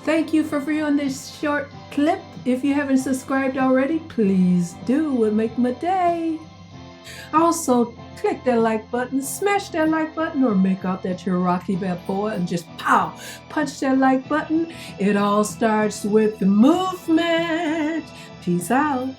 Thank you for viewing this short clip. If you haven't subscribed already, please do. It would make my day. Also, click that like button, smash that like button, or make out that you're Rocky Balboa and just pow, punch that like button. It all starts with the movement. Peace out.